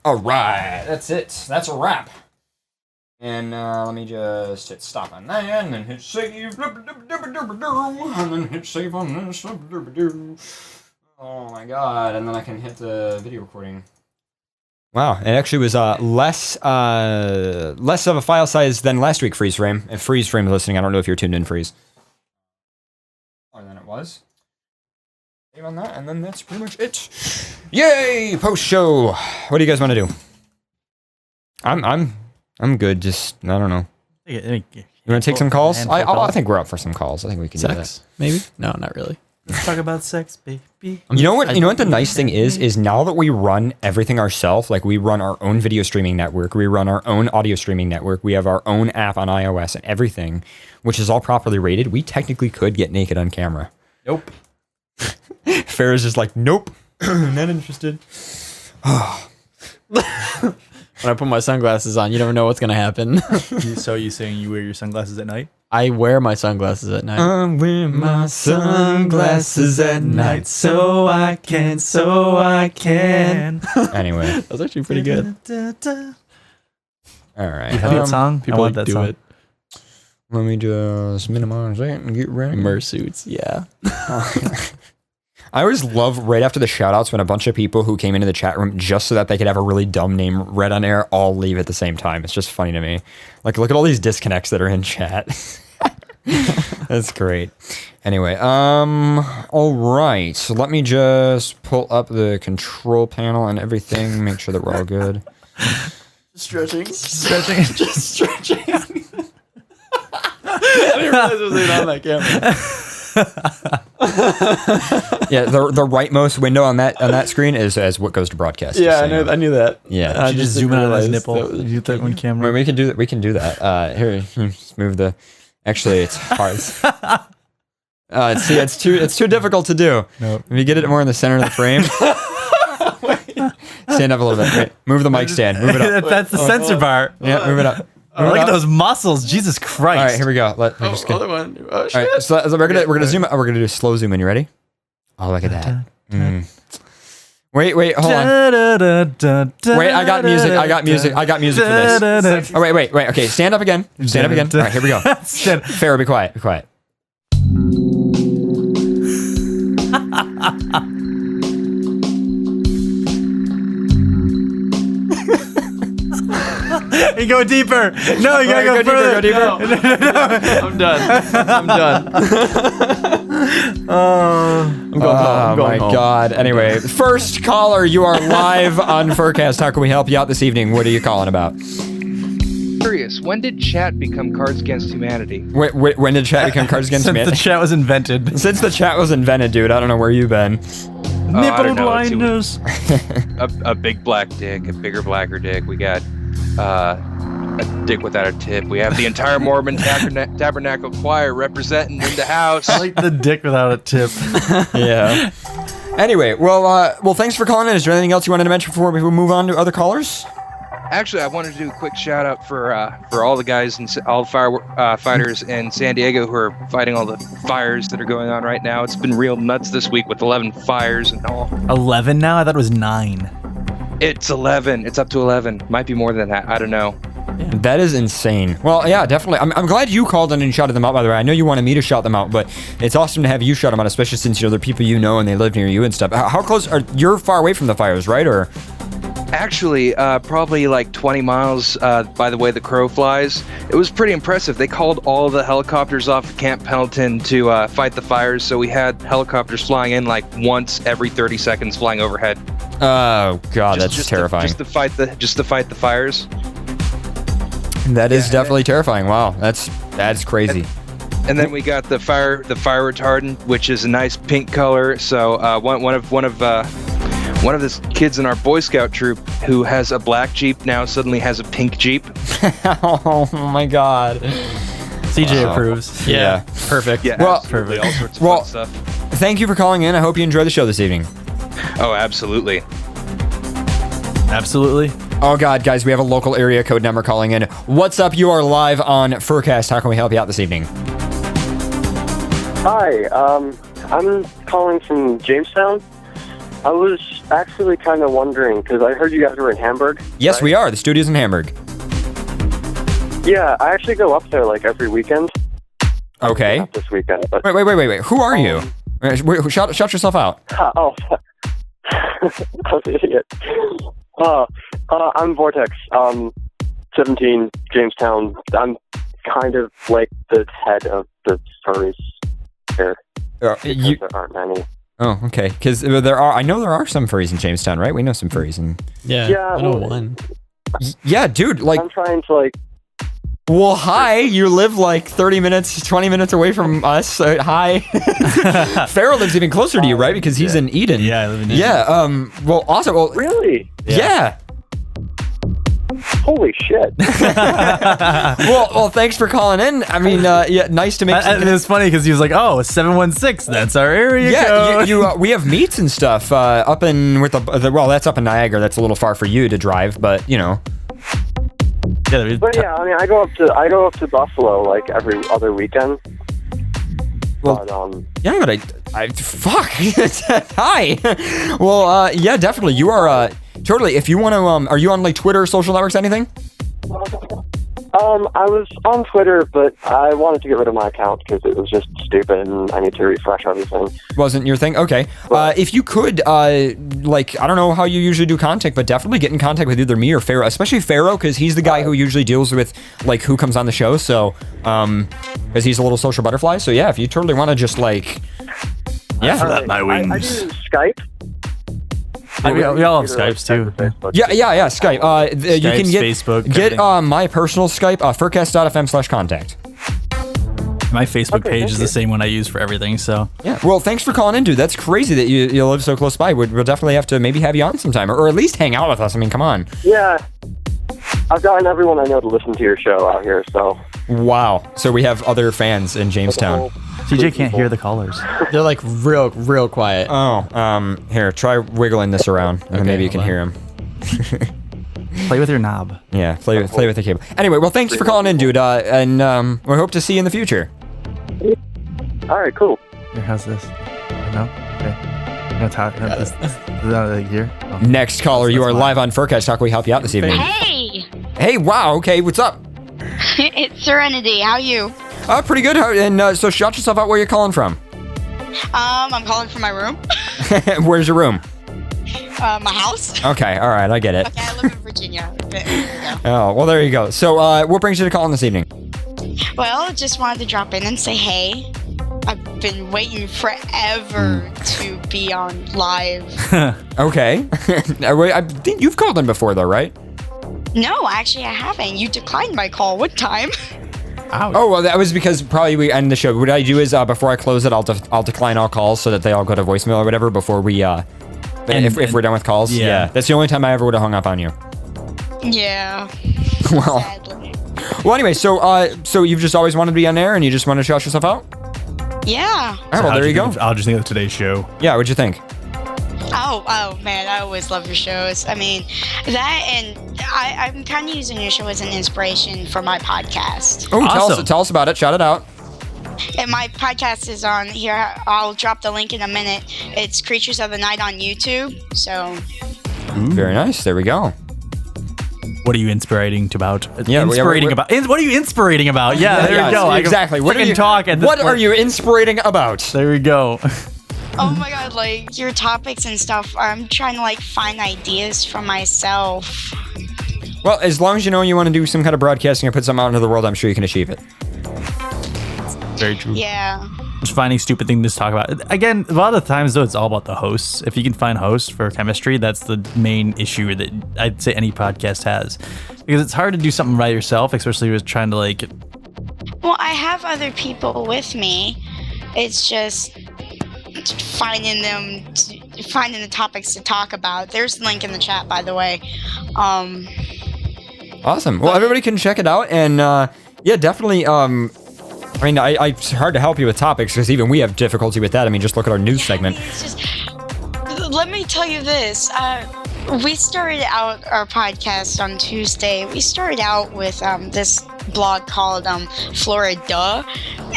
All right, that's it. That's a wrap. And let me just hit stop on that, and then hit save, and then hit save on this. Oh my god! And then I can hit the video recording. Wow, it actually was less of a file size than last week. Freeze frame. If Freeze frame is listening, I don't know if you're tuned in, Freeze. More than it was. Save on that, and then that's pretty much it. Yay! Post show. What do you guys want to do? I'm good. Just I don't know. You want to take some calls? I think we're up for some calls. I think we can do that. Maybe? No, not really. Let's talk about sex, baby. You know what the nice thing is now that we run everything ourselves, like we run our own video streaming network, we run our own audio streaming network, we have our own app on iOS and everything, which is all properly rated, we technically could get naked on camera. Nope. Farrah's just like, nope, not interested. When I put my sunglasses on, you never know what's going to happen. So you saying you wear your sunglasses at night? I wear my sunglasses at night. I wear my sunglasses at night so I can. Anyway. That was actually pretty good. All right. You have that song? People I want that do song. it. Let me just minimize that and get ready. Mersuits, yeah. I always love right after the shout-outs when a bunch of people who came into the chat room just so that they could have a really dumb name read on air all leave at the same time. It's just funny to me. Like, look at all these disconnects that are in chat. That's great. Anyway, all right. So let me just pull up the control panel and everything, make sure that we're all good. Stretching. Just stretching. I didn't realize it was even on that camera. Yeah, the rightmost window on that screen is as what goes to broadcast. Yeah, I knew that. Yeah, you just zoom in on his nipple. Was, you that one camera. we can do that. We can do that. Here, just move the. Actually, it's hard. See, it's too difficult to do. Nope. If you get it more in the center of the frame. Stand up a little bit. Wait, move the mic stand. Move it up. That's the sensor bar. Yeah, move it up. Look at those muscles. Jesus Christ. All right, here we go. Just other one. Oh, shit. All right, so we're gonna zoom. We're gonna do slow zoom in. You ready? Oh, look at that. Wait, hold on. Wait, I got music. I got music for this. Oh, wait. Okay, stand up again. Stand up again. All right, here we go. Farrah, be quiet. Be quiet. You go deeper. No, you gotta go further. Go deeper. I'm done. I'm going home. Oh my god. Anyway, first caller, you are live on FurCast. How can we help you out this evening? What are you calling about? Curious, when did chat become Cards Against Humanity? Wait, when did chat become Cards Against Humanity? Since the chat was invented. Since the chat was invented, dude. I don't know where you've been. Nipple blindness. A big black dick, a bigger blacker dick. We got a dick without a tip. We have the entire Mormon Tabernacle Choir representing in the house. I like the dick without a tip. Yeah. Anyway, well, thanks for calling in. Is there anything else you wanted to mention before we move on to other callers? Actually, I wanted to do a quick shout out for all the guys and all the fighters in San Diego who are fighting all the fires that are going on right now. It's been real nuts this week with 11 fires and all. 11 now? I thought it was 9. It's 11. It's up to 11. Might be more than that. I don't know. Yeah. That is insane. Well, yeah, definitely. I'm glad you called in and shouted them out, by the way. I know you wanted me to shout them out, but it's awesome to have you shout them out, especially since they're people you know and they live near you and stuff. How close are you're far away from the fires, right? Or actually, probably like 20 miles by the way the crow flies. It was pretty impressive. They called all the helicopters off of Camp Pendleton to fight the fires, so we had helicopters flying in like once every 30 seconds flying overhead. Oh god, that's terrifying. Just to fight the fires. That is definitely terrifying. Wow, that's crazy. And then we got the fire retardant, which is a nice pink color. So one of the kids in our Boy Scout troop who has a black Jeep now suddenly has a pink Jeep. Oh my god. CJ approves. Yeah. Perfect. Yeah, well, absolutely. All sorts of fun stuff. Thank you for calling in. I hope you enjoy the show this evening. Oh, absolutely. Absolutely. Oh god, guys, we have a local area code number calling in. What's up? You are live on FurCast. How can we help you out this evening? Hi, I'm calling from Jamestown. I was actually kind of wondering, because I heard you guys were in Hamburg. Yes, right? we are. The studio's in Hamburg. Yeah, I actually go up there like every weekend. Okay. Not this weekend, but... Wait. Who are you? Shout yourself out. Oh, I'm an idiot. I'm Vortex. 17, Jamestown. I'm kind of like the head of the furries here. There aren't many. Oh, okay. Because I know there are some furries in Jamestown, right? We know some furries in. Yeah, I know one. Yeah, dude. Like, I'm trying to like. Well, hi. You live like 30 minutes, 20 minutes away from us. So, hi. Pharaoh lives even closer to you, right? Because he's in Eden. Yeah, I live in Eden. Yeah. Well, awesome. Well, Really? yeah. Holy shit. well, thanks for calling in. I mean, yeah, nice to make. And it's funny because he was like, "Oh, 716. That's our area." Yeah, we have meets and stuff up in with the well, that's up in Niagara. That's a little far for you to drive, but you know. Yeah, but yeah, I mean, I go up to Buffalo like every other weekend. Well, but, yeah, but I fuck. Hi. Well, yeah, definitely. You are totally. If you want to, are you on like Twitter, social networks, anything? I was on Twitter, but I wanted to get rid of my account because it was just stupid and I need to refresh everything. Wasn't your thing? Okay. If you could, like, I don't know how you usually do contact, but definitely get in contact with either me or Pharaoh, especially Pharaoh, because he's the guy who usually deals with, like, who comes on the show, so, because he's a little social butterfly, so yeah, if you totally want to just, like, yeah. my wings. I do Skype. We all have Skypes too. Yeah, Skype. You can get Facebook. Get my personal Skype, FurCast.fm/contact. My Facebook page is the you. same one I use for everything. So Yeah. Well, thanks for calling in, dude. That's crazy that you live so close by. We'll definitely have to maybe have you on sometime, or at least hang out with us. I mean, come on. Yeah. I've gotten everyone I know to listen to your show out here, so. Wow. So we have other fans in Jamestown. CJ can't hear the callers. They're like real quiet. Oh, here, try wiggling this around, and then maybe you can hear him. Play with your knob. Yeah, play with the cable. Anyway, well, thanks for calling in, dude, and we hope to see you in the future. All right, cool. Here, how's this? No? Okay. No, talk. Is that like here? Oh. Next caller, you are live on FurCast. How can we help you out this evening? Hey, Hey, wow, okay, what's up? it's Serenity. How you? Pretty good. And so shout yourself out where you're calling from. I'm calling from my room. Where's your room? My house. Okay, all right, I get it. Okay, I live in Virginia. There you go. Oh, well, there you go. So, what brings you to calling this evening? Well, just wanted to drop in and say hey. I've been waiting forever to be on live. Okay. I think you've called in before, though, right? No, actually, I haven't. You declined my call one time. Ouch. Oh, well, that was because probably we end the show. What I do is, before I close it, I'll decline all calls so that they all go to voicemail or whatever before we, if we're done with calls. Yeah. That's the only time I ever would have hung up on you. Yeah. Well, Sadly. well, anyway, so you've just always wanted to be on air and you just want to shout yourself out? Yeah. All right, well, there you go. I'll just think of today's show. Yeah, what'd you think? Oh man, I always love your shows. I mean, that and I'm kind of using your show as an inspiration for my podcast. Oh, Awesome. tell us about it. Shout it out. And my podcast is on here. I'll drop the link in a minute. It's Creatures of the Night on YouTube. So Very nice. There we go. What are you inspirating about? Yeah, inspirating about. What are you inspirating about? Yeah, there we go. Exactly. What are you talk? At this What point. are you inspirating about? There we go. oh my god, like your topics and stuff. I'm trying to like find ideas for myself. Well, as long as you know you want to do some kind of broadcasting or put something out into the world, I'm sure you can achieve it. Very true. Yeah. Just finding stupid things to talk about. Again, a lot of the times though, it's all about the hosts. If you can find hosts for chemistry, that's the main issue that I'd say any podcast has, because it's hard to do something by yourself, especially with trying to like. Well, I have other people with me. It's just finding the topics to talk about. There's a link in the chat, by the way. Awesome. Well, everybody can check it out, and yeah, definitely. I mean, it's hard to help you with topics because even we have difficulty with that. I mean, just look at our news segment. It's just, let me tell you this. We started out our podcast on Tuesday. We started out with this blog called Florida,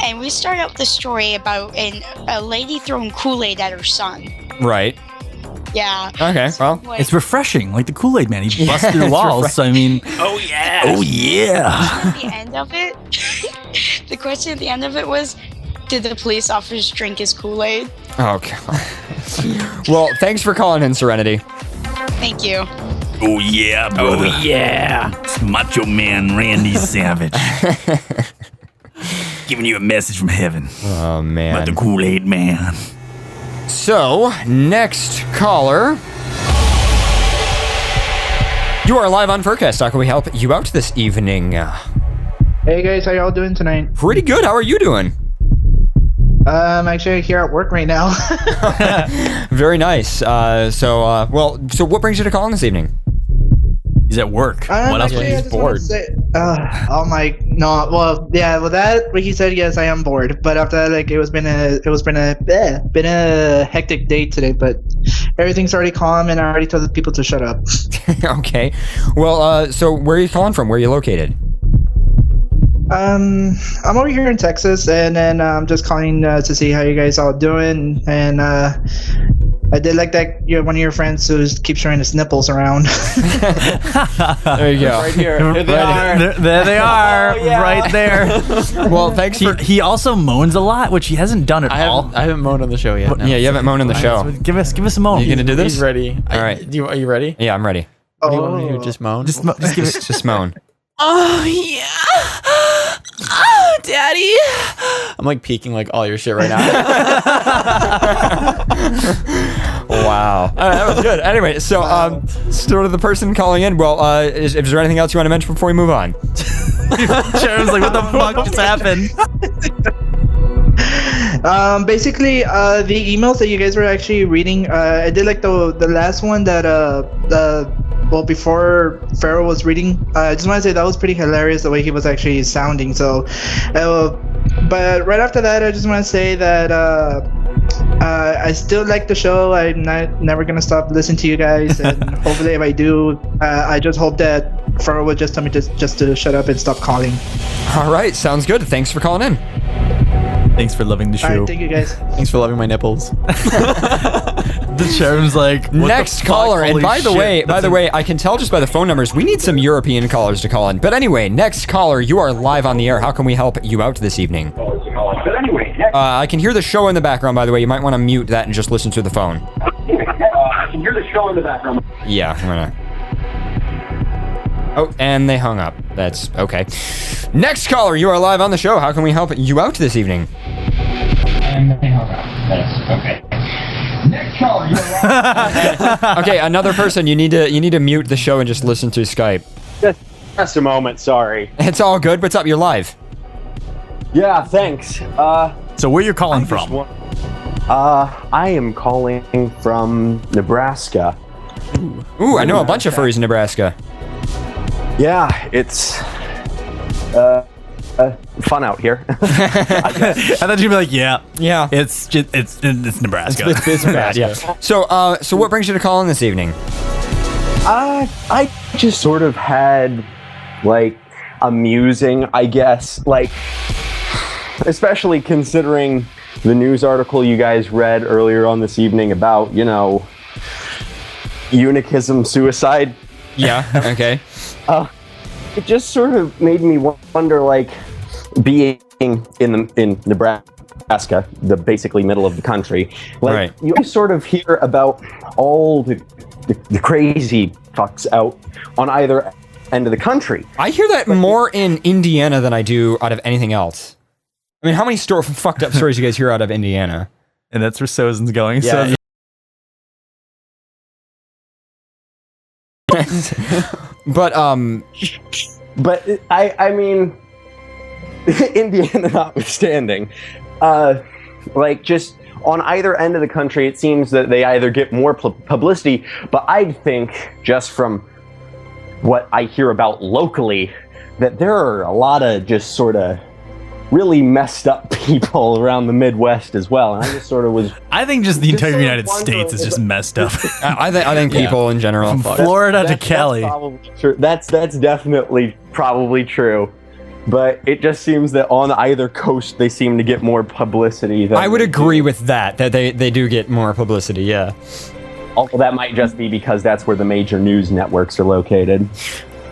and we started out the story about a lady throwing Kool-Aid at her son. Right. Yeah. Okay, well. Wait, It's refreshing, like the Kool-Aid Man. He busts through the walls. So I mean, Oh yeah. oh yeah. at the end of it, the question at the end of it was, did the police officers drink his Kool-Aid? Oh, God. Well, thanks for calling in, Serenity. Thank you. Oh yeah, brother. Oh yeah. It's Macho Man Randy Savage. Giving you a message from heaven. Oh, man. About the Kool-Aid Man. So, next caller. You are live on FurCast. How can we help you out this evening? Hey guys, how y'all doing tonight? Pretty good. How are you doing? I'm actually here at work right now. Very nice. So what brings you to call in this evening? He's at work. What else? Actually, I He's just wanna bored. say- what he said, yes, I am bored. But after that, like, it's been a hectic day today. But everything's already calm, and I already told the people to shut up. Okay. Well, so where are you calling from? Where are you located? I'm over here in Texas, and then I'm just calling to see how you guys all doing. And I did like that one of your friends who keeps showing his nipples around. There you go. Right here. Here they are. There they are, Oh, yeah. right there. Well, thanks for... He also moans a lot, which he hasn't done at all. I haven't moaned on the show yet. No. Yeah, you haven't moaned in the show. So give us a moan. You gonna do this? He's ready. All right. Are you ready? Yeah, I'm ready. What do you want me to do? Just moan? Just give it. Just moan. Oh yeah. Oh, Daddy. I'm like peeking like all your shit right now. Wow. That was good. Anyway, so sort of the person calling in. Well, is there anything else you want to mention before we move on? Sharon's like, what the fuck just happened? Basically, the emails that you guys were actually reading, I did like the last one that before Pharaoh was reading. I just want to say that was pretty hilarious the way he was actually sounding. So, but right after that, I just want to say that I still like the show. I'm never gonna stop listening to you guys, and hopefully, if I do, I just hope that Pharaoh would just tell me just to shut up and stop calling. All right, sounds good. Thanks for calling in. Thanks for loving the All show. right, thank you guys. Thanks for loving my nipples. The chairman's like, what Next the fuck? caller, and Holy by the shit. way, I can tell just by the phone numbers, we need some European callers to call in. But anyway, next caller, you are live on the air. How can we help you out this evening? I can hear the show in the background, by the way. You might want to mute that and just listen to the phone. I can hear the show in the background. Yeah, I'm gonna... Oh, and they hung up. That's okay. Next caller, you are live on the show. How can we help you out this evening? And they hung up. That's okay. Next caller, you are live. Okay, another person. You need to mute the show and just listen to Skype. Just a moment, sorry. It's all good. What's up? You're live. Yeah, thanks. So where you're calling from? I am calling from Nebraska. Ooh, I know a bunch of furries in Nebraska. Yeah, it's fun out here. I thought you'd be like, yeah, It's it's Nebraska. it's bad. Yeah. So what brings you to call in this evening? I just sort of had, like, amusing, I guess, like, especially considering the news article you guys read earlier on this evening about, eunuchism suicide. Yeah. Okay. It just sort of made me wonder, like, being in Nebraska, the basically middle of the country, like, Right. you sort of hear about all the crazy fucks out on either end of the country. I hear that more in Indiana than I do out of anything else. I mean, how many fucked up stories you guys hear out of Indiana? And that's where Sozin's going. Yeah. So But I mean, Indiana notwithstanding, like, just on either end of the country, it seems that they either get more publicity, but I think, just from what I hear about locally, that there are a lot of just sort of really messed up people around the Midwest as well, and I just sort of was... I think just the Just entire sort of United wondering States is just messed up. I think people in general. From Florida to Cali. That's probably true. That's definitely probably true. But it just seems that on either coast they seem to get more publicity than I would they agree do. with that they do get more publicity, yeah. Although that might just be because that's where the major news networks are located.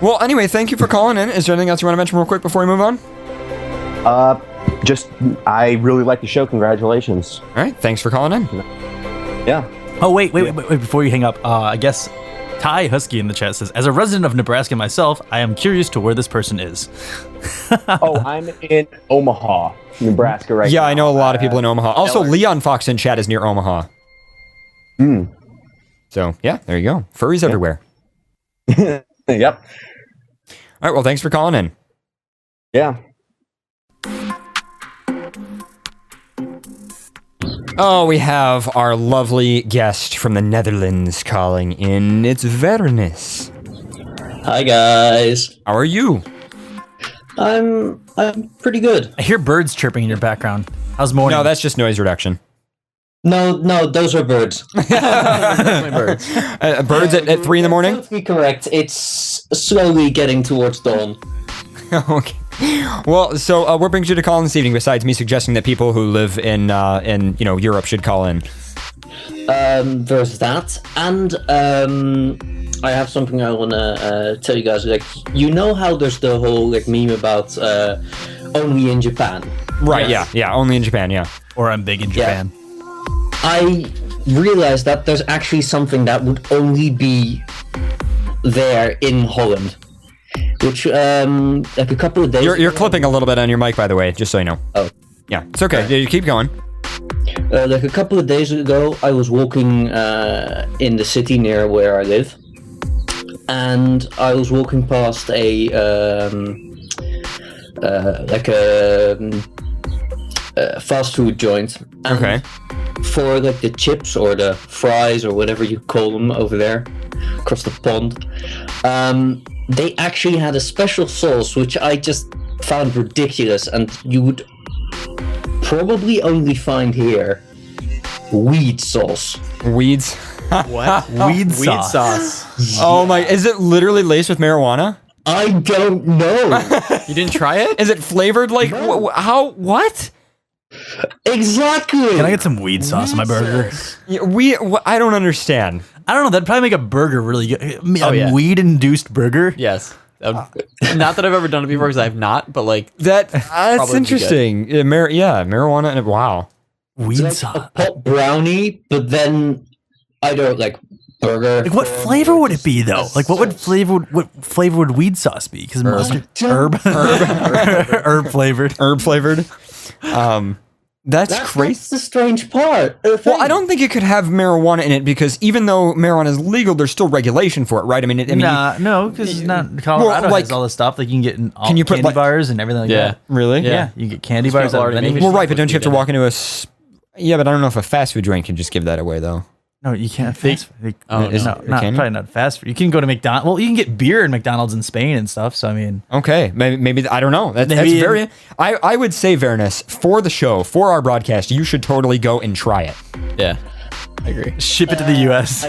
Well, anyway, thank you for calling in. Is there anything else you want to mention real quick before we move on? I really like the show. Congratulations. All right, thanks for calling in. Yeah. Oh, wait, before you hang up, I guess Ty Husky in the chat says, as a resident of Nebraska myself, I am curious to where this person is. I'm in Omaha, Nebraska right now. Yeah, I know a lot of people in Omaha. Also, Leon Fox in chat is near Omaha. So, yeah, there you go. Furries everywhere. Yep. All right, well, thanks for calling in. Yeah. Oh, we have our lovely guest from the Netherlands calling in. It's Vernus. Hi guys. How are you? I'm pretty good. I hear birds chirping in your background. How's morning? No, that's just noise reduction. No, those are birds. Birds. Birds at 3 in the morning? Totally correct. It's slowly getting towards dawn. Okay. Well, so what brings you to call in this evening besides me suggesting that people who live in Europe should call in? There's that, and I have something I wanna tell you guys. Like, you know how there's the whole like meme about only in Japan. Right. Yeah. Only in Japan. Yeah. Or I'm big in Japan. I realized that there's actually something that would only be there in Holland. Which, like a couple of days You're ago, clipping a little bit on your mic, by the way, just so you know. Oh. Yeah, it's okay. You keep going. Like a couple of days ago, I was walking in the city near where I live, and I was walking past a fast food joint. And Okay. for like the chips or the fries or whatever you call them over there across the pond, they actually had a special sauce which I just found ridiculous, and you would probably only find here: weed sauce. Weeds. What? Weed Weed sauce. Oh my! Is it literally laced with marijuana? I don't know. You didn't try it? Is it flavored like how? What? Exactly. Can I get some weed sauce on my burger? I don't understand. I don't know. That'd probably make a burger really good. A yeah. weed-induced burger? Yes. Not that I've ever done it before, because I have not, but like That's Probably be interesting. Marijuana and wow. Weed It's sauce. like a pot brownie, but then I don't like burger. Like, what flavor would it be though? Like, what flavor would weed sauce be? Because mustard, herb flavored. Herb flavored. That's crazy. That's the strange part. Well, I don't think it could have marijuana in it because even though marijuana is legal, there's still regulation for it, right? I mean, No, because it's not. Colorado like, has all this stuff. Like, you can get in all can you put, candy like- bars and everything like that. really? Yeah, you can get candy bars. people already vending make Well, machines. right, but don't you have to walk into Yeah, but I don't know if a fast food joint can just give that away, though. No, you can't. Fast food. Oh, Is no, it- not, can you? probably not fast food. You can go to McDonald's. Well, you can get beer in McDonald's in Spain and stuff. So I mean, Okay, maybe I don't know. That's Maybe very. I would say, Vernus, for the show, for our broadcast, you should totally go and try it. Yeah. I agree. ship it to the U.S.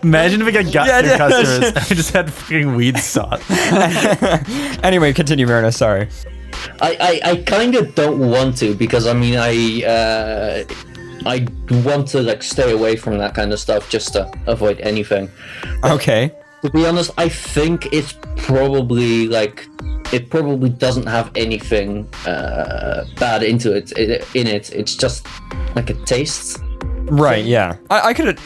Imagine if it got their customers. I just had fucking weed sauce. Anyway, continue, Vernus. Sorry. I kind of don't want to, because I mean I want to like stay away from that kind of stuff just to avoid anything. Okay. To be honest, I think it's probably like it probably doesn't have anything bad in it. It's just like a taste. Right. Yeah. I could.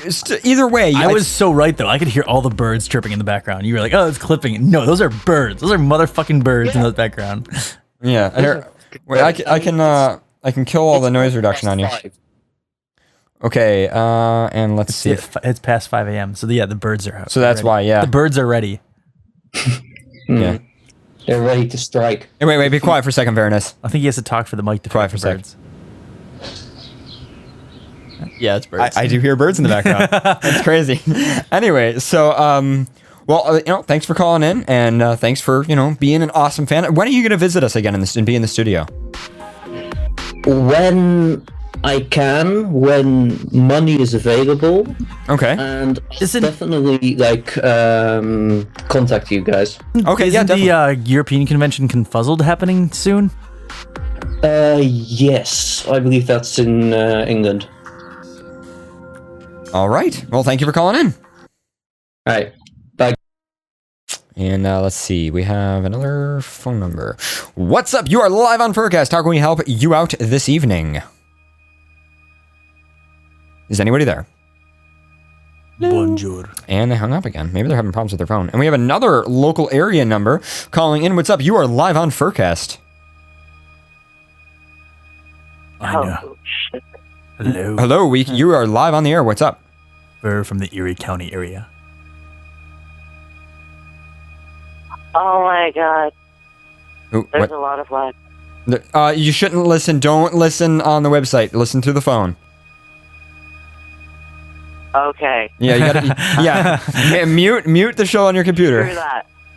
Either way, I was so right though. I could hear all the birds chirping in the background. You were like, "Oh, it's clipping." No, those are birds. Those are motherfucking birds in the background. Yeah. Here, wait, I can kill all the noise reduction on you. Okay. And let's see. It's past 5 a.m. So the birds are out. So that's ready. why. Yeah. The birds are ready. Yeah. They're ready to strike. Hey, wait. Be quiet for a second, Vernus. I think he has to talk for the mic to Quiet pick for the a birds. Yeah, it's birds. I do hear birds in the background. That's crazy. Anyway, so well, thanks for calling in, and thanks for being an awesome fan. When are you going to visit us again and be in the studio? When I can, when money is available, Okay. and Isn't- definitely like contact you guys. Okay. Isn't Yeah. Definitely. the European Convention Confuzzled happening soon? Yes, I believe that's in England. All right. Well, thank you for calling in. All right. Bye. And let's see. We have another phone number. What's up? You are live on FurCast. How can we help you out this evening? Is anybody there? Bonjour. And they hung up again. Maybe they're having problems with their phone. And we have another local area number calling in. What's up? You are live on FurCast. Oh, shit. Hello. Hello. You are live on the air. What's up? We're from the Erie County area. Oh my god. Ooh, There's what? a lot of lag. You shouldn't listen. Don't listen on the website. Listen through the phone. Okay. Yeah, you gotta. Yeah, mute the show on your computer.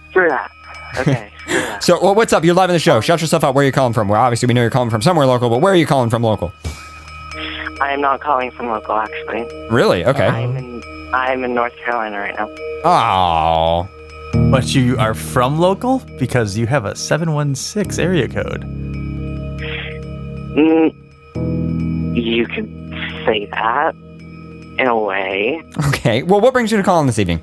Screw that. Okay. Screw that. So, what's up? You're live on the show. Shout yourself out. Where are you calling from? Well, obviously we know you're calling from somewhere local, but where are you calling from local? I am not calling from local, actually. Really? Okay. I'm in North Carolina right now. Oh. But you are from local because you have a 716 area code. You can say that in a way. Okay. Well, what brings you to call in this evening?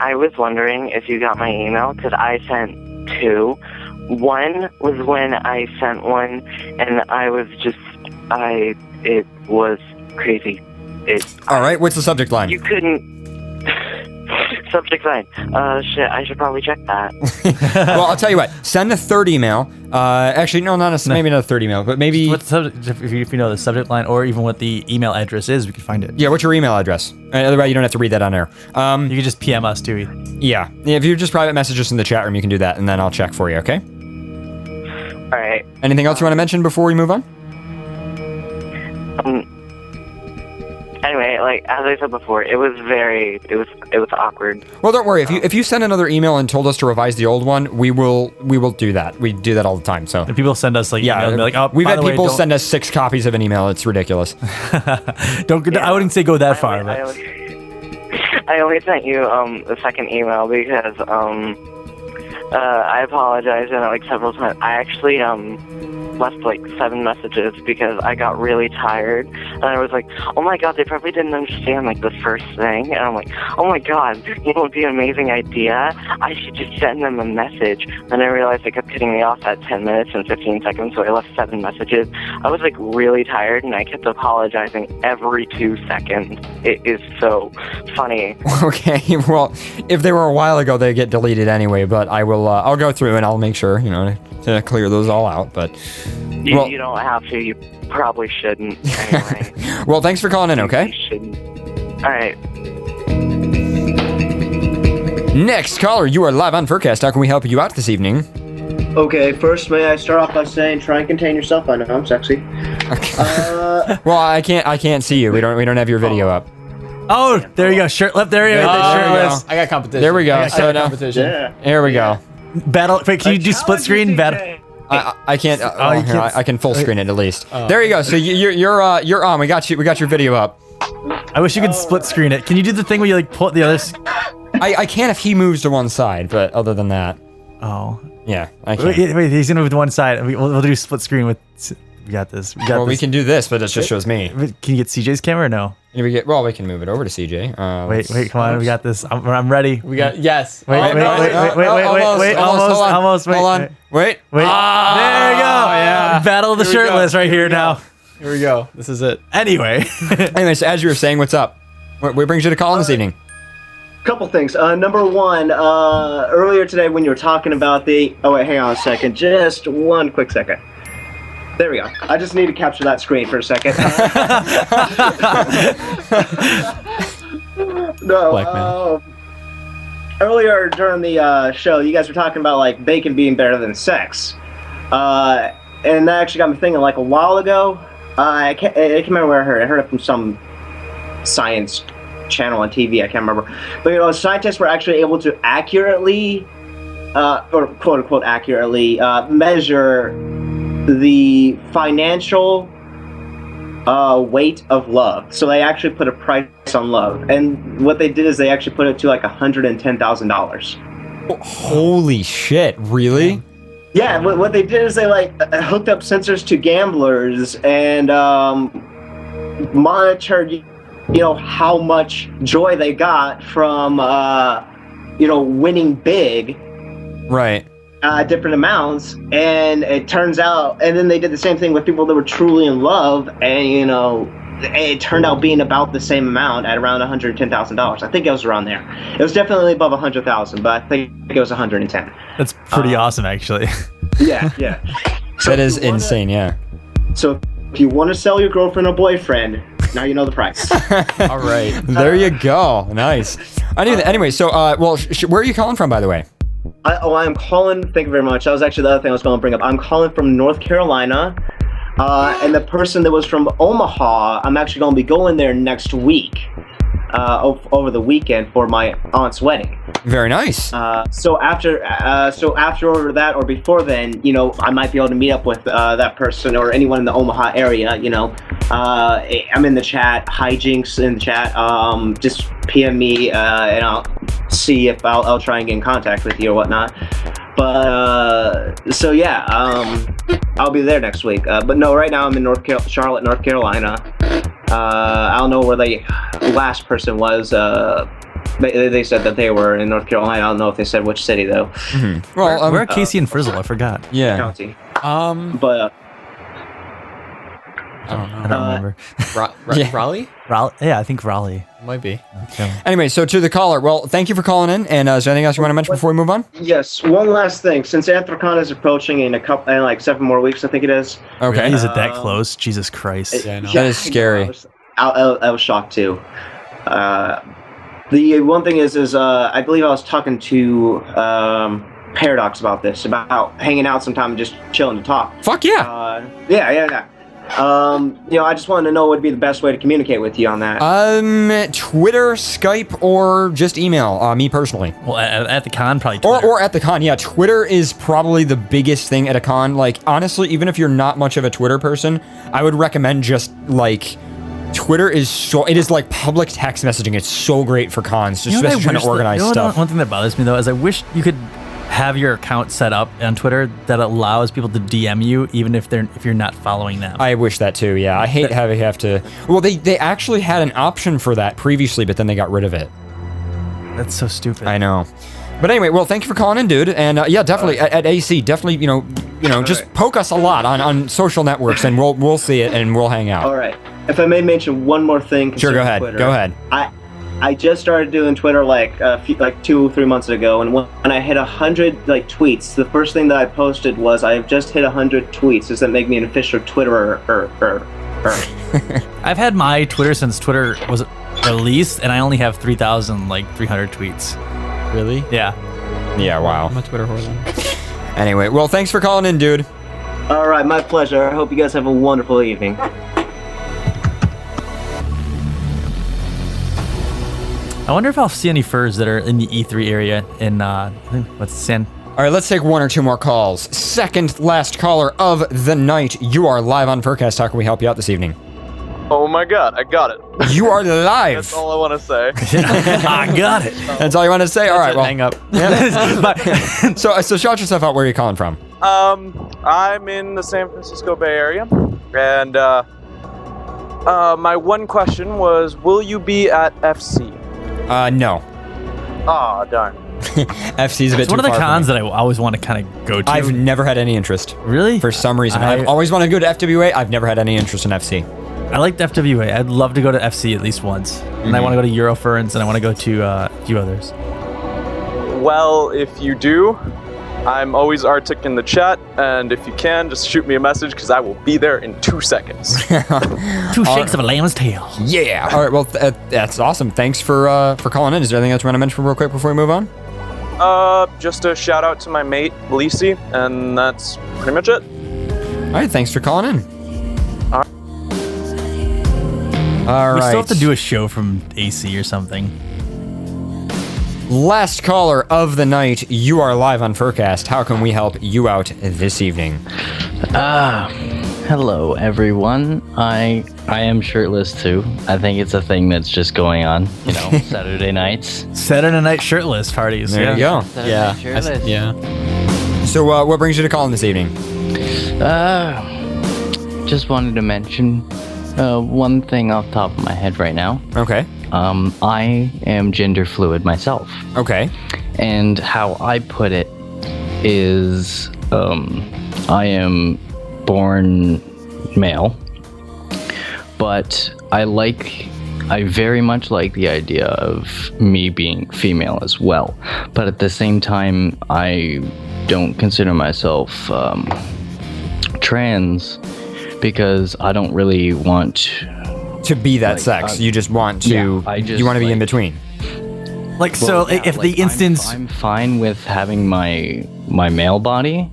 I was wondering if you got my email because I sent 2. One was when I sent one, and it was crazy. All right. What's the subject line? You couldn't. Subject line. Shit, I should probably check that. Well, I'll tell you what. Send a third email. Actually, no, maybe not a third email, but maybe. What subject, if you know the subject line or even what the email address is, we can find it. Yeah, what's your email address? Otherwise, you don't have to read that on air. You can just PM us too. Yeah. If you just private message us in the chat room, you can do that, and then I'll check for you. Okay. All right. Anything else you want to mention before we move on? Anyway, like as I said before, it was awkward. Well, don't worry. If you send another email and told us to revise the old one, we will do that. We do that all the time. So and people send us like yeah, email and be like, oh, we've by had the way, people don't- send us 6 copies of an email. It's ridiculous. I wouldn't say go that far, but I only sent you the second email because I apologize and like several times. I actually left like 7 messages because I got really tired and I was like, oh my god, they probably didn't understand like the first thing, and I'm like, oh my god, you know what would be an amazing idea? I should just send them a message. And I realized they kept cutting me off at 10 minutes and 15 seconds, so I left 7 messages. I was like really tired and I kept apologizing every 2 seconds. It is so funny. Okay, well, if they were a while ago, they get deleted anyway. But I will. I'll go through and I'll make sure to clear those all out. But you don't have to. You probably shouldn't. Anyway. Well, thanks for calling in. Okay. You shouldn't. All right. Next caller, you are live on FurCast. How can we help you out this evening? Okay, first may I start off by saying try and contain yourself. I know I'm sexy. Well, I can't see you. We don't have your video up. oh, there you go, shirt left. There you go. Shirtless. I got competition. There we go. So now, competition. Yeah. here we go. Battle. Wait, can you do split screen? Battle. I can't. you Here, can't- I can full screen it at least. There you go. So you're on. We got your video up. I wish you could split screen it. Can you do the thing where you like pull the other? I can if he moves to one side, but other than that, Oh. yeah, I can't. Wait, he's gonna move to one side. We'll do split screen with. We got this. We got Well, we this. can do this, but it just shows me. Can you get CJ's camera or no? We can move it over to CJ. Wait, come on. We got this. I'm ready. We got yes. Wait, Oh, wait, no. wait, almost. Hold on. Wait. Wait. There you go. yeah. Battle of the Here we go. shirtless right here now. Here we go. This is it. Anyway. Anyway, so as you were saying, what's up? What brings you to call in this evening? Couple things. Number one, earlier today when you were talking about the... Oh, wait, hang on a second. Just one quick second. There we go. I just need to capture that screen for a second. No, earlier during the show, you guys were talking about, like, bacon being better than sex. And that actually got me thinking, like, a while ago, I can't remember where I heard it. I heard it from some science channel on TV, I can't remember. But, scientists were actually able to accurately, or quote-unquote accurately, measure the financial weight of love. So they actually put a price on love. And what they did is they actually put it to like $110,000. Holy shit! Really? Yeah. What they did is they like hooked up sensors to gamblers and monitored, how much joy they got from, winning big. Right. Different amounts, and it turns out, and then they did the same thing with people that were truly in love, and it turned out being about the same amount at around $110,000. I think it was around there. It was definitely above 100,000, but I think it was 110. That's pretty awesome, actually. Yeah. So that is insane. Yeah. So if you want to sell your girlfriend or boyfriend, now you know the price. All right. There you go. Nice. Anyway, so where are you calling from, by the way? I'm calling. Thank you very much. That was actually the other thing I was going to bring up. I'm calling from North Carolina, and the person that was from Omaha, I'm actually going to be going there next week, over the weekend for my aunt's wedding. Very nice. So after that or before then, I might be able to meet up with that person or anyone in the Omaha area. I'm in the chat. Hijinks in the chat. Just PM me, and I'll see if I'll try and get in contact with you or whatnot. But I'll be there next week. But no, right now I'm in Charlotte, North Carolina. I don't know where the last person was. They said that they were in North Carolina. I don't know if they said which city though. Mm-hmm. Well, where are Casey and Frizzle? I forgot. Yeah. County. I But I don't remember. Raleigh? Raleigh? Yeah, I think Raleigh. Might be. Okay. Anyway, so to the caller, well, thank you for calling in. And is there anything else you want to mention before we move on? Yes, one last thing. Since Anthrocon is approaching in like 7 more weeks, I think it is. Okay. Really? Is it that close? Jesus Christ. Yeah, I know. That is scary. I was shocked too. The one thing is I believe I was talking to Paradox about this, about hanging out sometime and just chilling to talk. Fuck yeah. Yeah. I just wanted to know what would be the best way to communicate with you on that. Twitter, Skype, or just email. Me personally. Well, at the con, probably Twitter. Or at the con, yeah. Twitter is probably the biggest thing at a con. Like, honestly, even if you're not much of a Twitter person, I would recommend just, like, Twitter is it is like public text messaging. It's so great for cons, just especially trying to organize stuff. One thing that bothers me, though, is I wish you could have your account set up on Twitter that allows people to DM you even if you're not following them. I wish that too, yeah. I hate having have to... Well, they actually had an option for that previously, but then they got rid of it. That's so stupid. I know. But anyway, well, thank you for calling in, dude. And yeah, definitely, at AC, definitely, just poke us a lot on social networks, and we'll see it, and we'll hang out. All right. If I may mention one more thing. Sure, go ahead. Twitter, Go ahead. I just started doing Twitter like 2-3 months ago, and when I hit 100 tweets, the first thing that I posted was, "I have just hit 100 tweets. Does that make me an official Twitterer?" I've had my Twitter since Twitter was released, and I only have 3,300 tweets. Really? Yeah. Yeah. Wow. I'm a Twitter whore then. Anyway, well, thanks for calling in, dude. All right, my pleasure. I hope you guys have a wonderful evening. I wonder if I'll see any furs that are in the E3 area in what's San. All right, let's take one or two more calls. Second last caller of the night. You are live on FurCast. How can we help you out this evening? Oh my god, I got it. You are live. That's all I want to say. I got it. That's all you want to say? All right, well, hang up. Yeah. So shout yourself out. Where are you calling from? I'm in the San Francisco Bay Area, and my one question was, will you be at FC? No. Aw, darn. FC's a bit It's too one of the far from cons me. that I always want to kind of go to. I've never had any interest. Really? For some reason. I've always wanted to go to FWA. I've never had any interest in FC. I liked FWA. I'd love to go to FC at least once. And I want to go to Euroference, and I want to go to a few others. Well, if you do, I'm always Arctic in the chat, and if you can, just shoot me a message, because I will be there in 2 seconds. 2 shakes of a lamb's tail. Yeah. All right. Well, that's awesome. Thanks for calling in. Is there anything else you want to mention real quick before we move on? Just a shout out to my mate, Lisi, and that's pretty much it. All right. Thanks for calling in. All We right. still have to do a show from AC or something. Last caller of the night. You are live on FurCast. How can we help you out this evening? Hello everyone. I am shirtless too. I think it's a thing that's just going on, Saturday nights. Saturday night shirtless parties. There you go. Saturday Yeah. night shirtless. Yeah. So what brings you to calling this evening? Just wanted to mention One thing off the top of my head right now. Okay. I am gender fluid myself. Okay. And how I put it is, I am born male, but I very much like the idea of me being female as well. But at the same time, I don't consider myself trans because I don't really want to be that sex. You just want to. You want to be in between. Like, so if the instance, I'm fine with having my male body,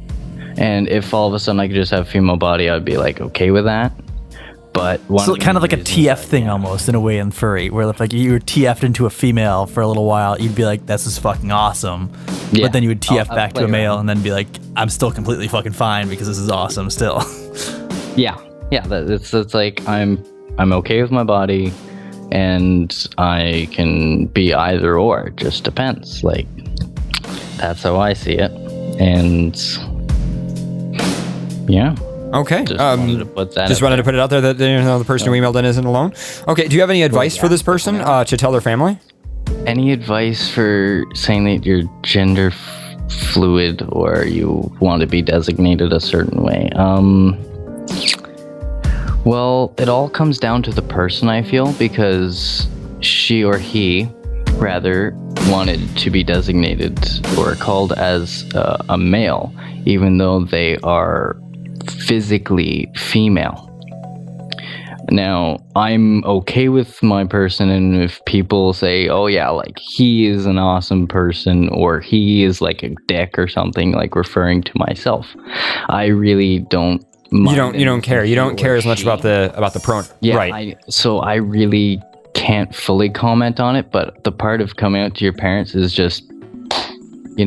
and if all of a sudden I could just have a female body, I'd be like okay with that. But so kind of like a TF thing almost in a way in furry, where if like you were TF'd into a female for a little while, you'd be like, "This is fucking awesome," but then you would TF back to a male and then be like, "I'm still completely fucking fine because this is awesome still." Yeah. It's like I'm okay with my body, and I can be either or. It just depends. Like that's how I see it, and yeah. Okay. Just wanted to put that. Just wanted to put it out there that the person who emailed in isn't alone. Okay. Do you have any advice for this person to tell their family? Any advice for saying that you're gender fluid or you want to be designated a certain way? Well, it all comes down to the person, I feel, because she or he, rather, wanted to be designated or called as a male, even though they are physically female. Now, I'm okay with my person, and if people say, oh yeah, like he is an awesome person, or he is like a dick or something, like referring to myself, I really don't. You don't care. You don't care as much about the pronoun. Yeah, right. So I really can't fully comment on it, but the part of coming out to your parents is just, you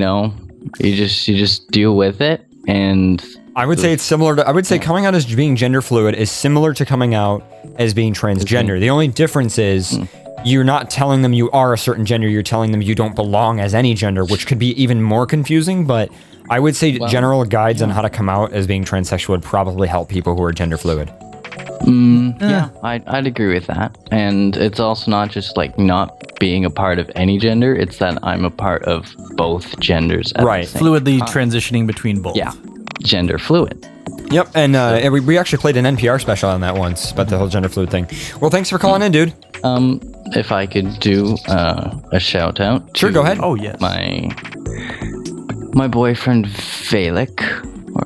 just deal with it. And I would say it's similar to, I would say coming out as being gender fluid is similar to coming out as being transgender. The only difference is you're not telling them you are a certain gender, you're telling them you don't belong as any gender, which could be even more confusing, but I would say general guides on how to come out as being transsexual would probably help people who are gender fluid. Yeah, I'd agree with that. And it's also not just like not being a part of any gender, it's that I'm a part of both genders. Right. Fluidly transitioning between both. Yeah. Gender fluid. Yep, and we actually played an NPR special on that once, about the whole gender fluid thing. Well, thanks for calling in, dude. If I could do a shout out. Sure, go ahead. Oh, yes. My boyfriend Valek, or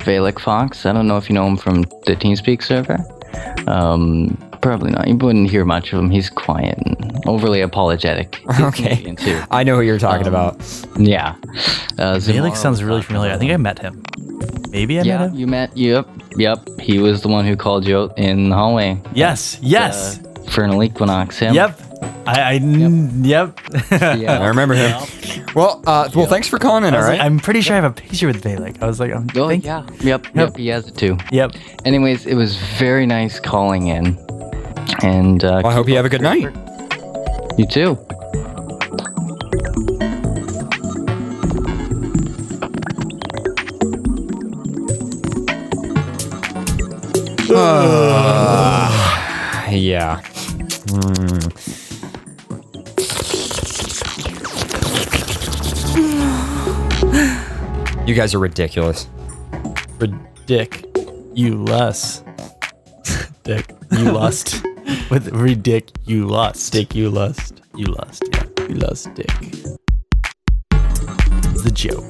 Valek Fox. I don't know if you know him from the TeamSpeak server. Probably not. You wouldn't hear much of him. He's quiet and overly apologetic. Okay. I know who you're talking about. Yeah. Valek sounds really familiar. I think I met him. Maybe I met him? You met. Yep. He was the one who called you out in the hallway. Yes. Infernal Equinox. Him. Yep. Yep. Yeah. I remember him. Well, thanks for calling in. All right. I'm pretty sure I have a picture with Valek. I was like, yeah. Yep. He has it too. Yep. Anyways, it was very nice calling in. And I hope you have a good night. You too. Yeah. You guys are ridiculous. Ridiculous. Dick, you lust. With ridiculous. Dick, you lust. You lust. Yeah. You lust dick. It's the joke.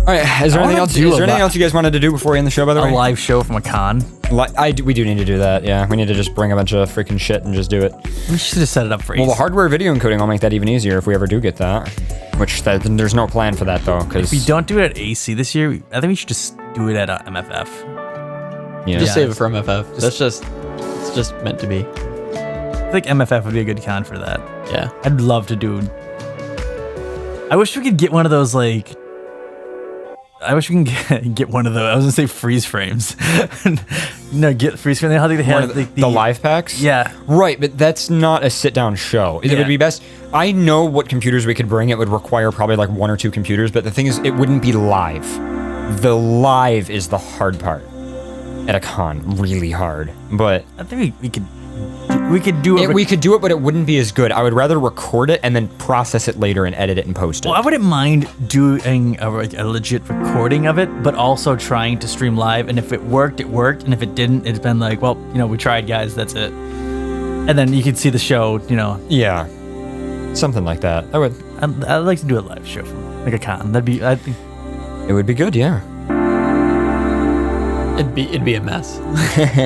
All right. Is there anything else? Is there anything else you guys wanted to do before we end the show? By the way, a live show from a con. We do need to do that. Yeah, we need to just bring a bunch of freaking shit and just do it. We should have set it up for you. Well, the hardware video encoding will make that even easier if we ever do get that. Which there's no plan for that though, because if we don't do it at AC this year, I think we should just do it at MFF. Yeah. Just save it for MFF. It's just meant to be. I think MFF would be a good con for that. Yeah. I'd love to do. I wish we could get one of those like. I wish we can get one of those. I was gonna say freeze frames. No, get freeze frame. How they have the live packs? Yeah. Right, but that's not a sit-down show. It would be best. I know what computers we could bring. It would require probably like 1 or 2 computers, but the thing is, it wouldn't be live. The live is the hard part. at a con really hard. But I think we could do it. We could do it, but it wouldn't be as good. I would rather record it and then process it later and edit it and post it. Well, I wouldn't mind doing a legit recording of it, but also trying to stream live. And if it worked, it worked. And if it didn't, it's been like, well, we tried, guys. That's it. And then you could see the show, Yeah, something like that. I'd like to do a live show from like a con. I think it would be good. Yeah. It'd be a mess.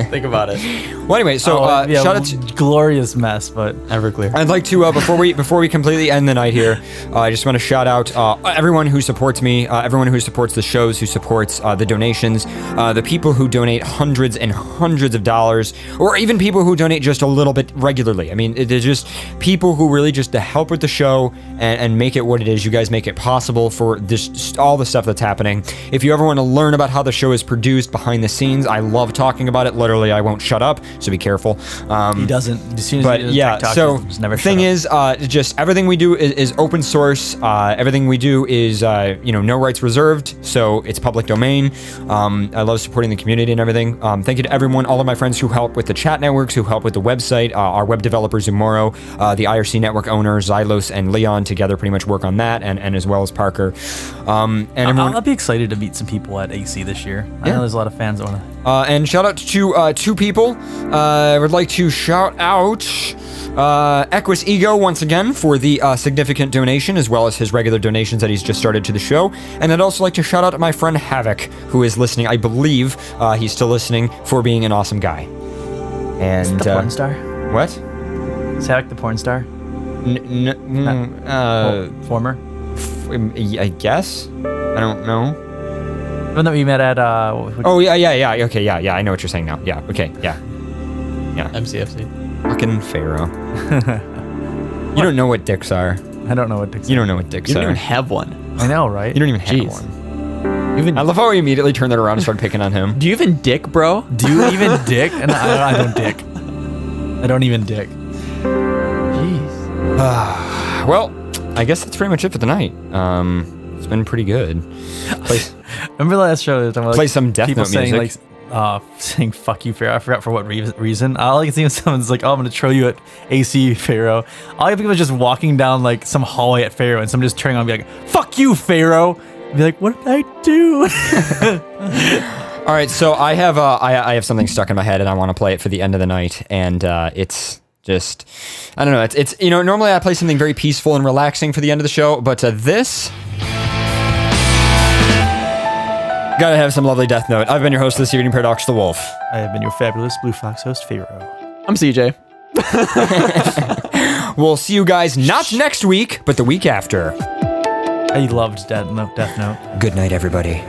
Think about it. Well, anyway, so shout out to glorious mess, but Everclear. I'd like to before we completely end the night here, I just want to shout out everyone who supports me, everyone who supports the shows, who supports the donations, the people who donate hundreds and hundreds of dollars, or even people who donate just a little bit regularly. I mean, they're just people who really just to help with the show and make it what it is. You guys make it possible for this all the stuff that's happening. If you ever want to learn about how the show is produced behind the scenes, I love talking about it. Literally, I won't shut up, so be careful. He doesn't. As soon as but he does yeah, TikTok, so just never thing is, just everything we do is open source. Everything we do is no rights reserved, so it's public domain. I love supporting the community and everything. Thank you to everyone, all of my friends who help with the chat networks, who help with the website, our web developer Zumoro, the IRC network owner Xylos and Leon together pretty much work on that, and as well as Parker. And everyone, I'll be excited to meet some people at AC this year. I know there's a lot of fans that want to. And shout out to two people. I would like to shout out Equus Ego once again for the significant donation, as well as his regular donations that he's just started to the show. And I'd also like to shout out my friend Havoc, who is listening. I believe he's still listening, for being an awesome guy. And the porn star? What? Is Havoc the porn star? Former? I guess. I don't know. The one that we met at oh yeah. Okay, yeah. I know what you're saying now. Yeah. Okay. Yeah. MCFC. Fucking Pharaoh. You don't know what dicks are. I don't know what dicks. You don't know what dicks You are. don't even have one. I know, right? You don't even have Jeez. one. I love how he immediately turned that around and started picking on him. Do you even dick, bro? Do you even dick? And I don't dick. I don't even dick. Jeez. Well, I guess that's pretty much it for the night. It's been pretty good. Remember the last show? Play some Death people Note saying music. saying "fuck you, Pharaoh." I forgot for what reason. All I can see when someone's like, "Oh, I'm gonna throw you at AC, Pharaoh." All I can think of is just walking down like some hallway at Pharaoh, and someone just turning on and be like, "Fuck you, Pharaoh." I'd be like, "What did I do?" All right, so I have something stuck in my head, and I want to play it for the end of the night, and it's just, I don't know. It's normally I play something very peaceful and relaxing for the end of the show, but this. Gotta have some lovely Death Note. I've been your host this evening, Paradox the Wolf. I have been your fabulous Blue Fox host, Pharaoh. I'm CJ. We'll see you guys not next week, but the week after. I loved Death Note. Good night, everybody.